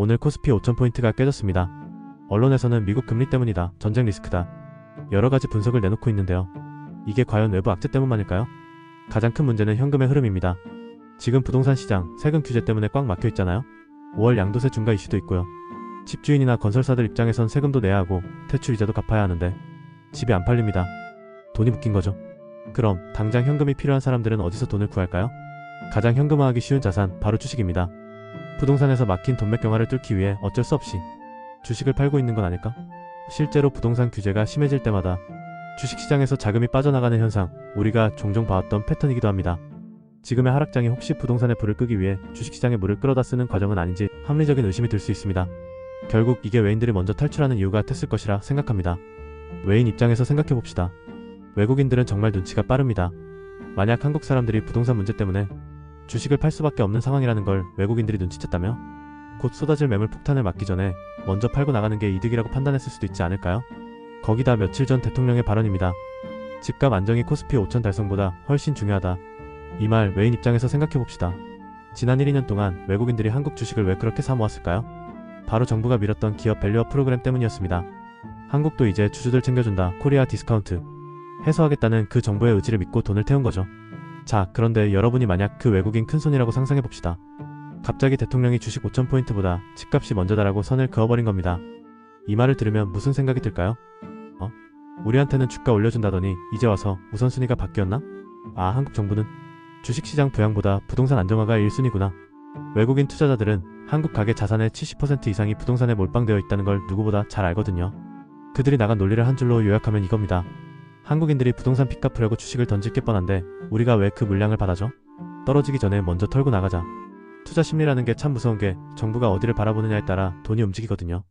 오늘 코스피 5000포인트가 깨졌습니다. 언론에서는 미국 금리 때문이다, 전쟁 리스크다, 여러가지 분석을 내놓고 있는데요. 이게 과연 외부 악재 때문만일까요? 가장 큰 문제는 현금의 흐름입니다. 지금 부동산 시장 세금 규제 때문에 꽉 막혀 있잖아요. 5월 양도세 중과 이슈도 있고요. 집주인이나 건설사들 입장에선 세금도 내야 하고 대출 이자도 갚아야 하는데 집이 안 팔립니다. 돈이 묶인 거죠. 그럼 당장 현금이 필요한 사람들은 어디서 돈을 구할까요? 가장 현금화하기 쉬운 자산, 바로 주식입니다. 부동산에서 막힌 돈맥 경화를 뚫기 위해 어쩔 수 없이 주식을 팔고 있는 건 아닐까? 실제로 부동산 규제가 심해질 때마다 주식시장에서 자금이 빠져나가는 현상, 우리가 종종 봐왔던 패턴이기도 합니다. 지금의 하락장이 혹시 부동산에 불을 끄기 위해 주식시장에 물을 끌어다 쓰는 과정은 아닌지 합리적인 의심이 들 수 있습니다. 결국 이게 외인들이 먼저 탈출하는 이유가 됐을 것이라 생각합니다. 외인 입장에서 생각해봅시다. 외국인들은 정말 눈치가 빠릅니다. 만약 한국 사람들이 부동산 문제 때문에 주식을 팔 수밖에 없는 상황이라는 걸 외국인들이 눈치챘다며 곧 쏟아질 매물 폭탄을 막기 전에 먼저 팔고 나가는 게 이득이라고 판단했을 수도 있지 않을까요? 거기다 며칠 전 대통령의 발언입니다. 집값 안정이 코스피 5000 달성보다 훨씬 중요하다. 이 말 외인 입장에서 생각해봅시다. 지난 1~2년 동안 외국인들이 한국 주식을 왜 그렇게 사모았을까요? 바로 정부가 밀었던 기업 밸류업 프로그램 때문이었습니다. 한국도 이제 주주들 챙겨준다, 코리아 디스카운트 해소하겠다는 그 정부의 의지를 믿고 돈을 태운 거죠. 자, 그런데 여러분이 만약 그 외국인 큰손이라고 상상해봅시다. 갑자기 대통령이 주식 5000포인트보다 집값이 먼저다라고 선을 그어버린 겁니다. 이 말을 들으면 무슨 생각이 들까요? 우리한테는 주가 올려준다더니 이제 와서 우선순위가 바뀌었나? 아, 한국 정부는 주식시장 부양보다 부동산 안정화가 1순위구나. 외국인 투자자들은 한국 가계 자산의 70% 이상이 부동산에 몰빵되어 있다는 걸 누구보다 잘 알거든요. 그들이 나간 논리를 한 줄로 요약하면 이겁니다. 한국인들이 부동산 핏 갚으려고 주식을 던질 게 뻔한데 우리가 왜 그 물량을 받아줘? 떨어지기 전에 먼저 털고 나가자. 투자 심리라는 게 참 무서운 게 정부가 어디를 바라보느냐에 따라 돈이 움직이거든요.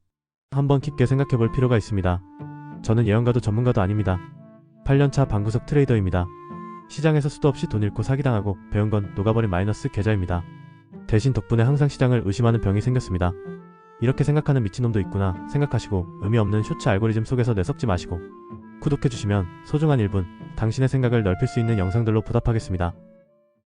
한번 깊게 생각해 볼 필요가 있습니다. 저는 예언가도 전문가도 아닙니다. 8년차 방구석 트레이더입니다. 시장에서 수도 없이 돈 잃고 사기당하고 배운 건 녹아버린 마이너스 계좌입니다. 대신 덕분에 항상 시장을 의심하는 병이 생겼습니다. 이렇게 생각하는 미친놈도 있구나 생각하시고 의미 없는 쇼츠 알고리즘 속에서 내섞지 마시고 구독해주시면 소중한 1분 당신의 생각을 넓힐 수 있는 영상들로 보답하겠습니다.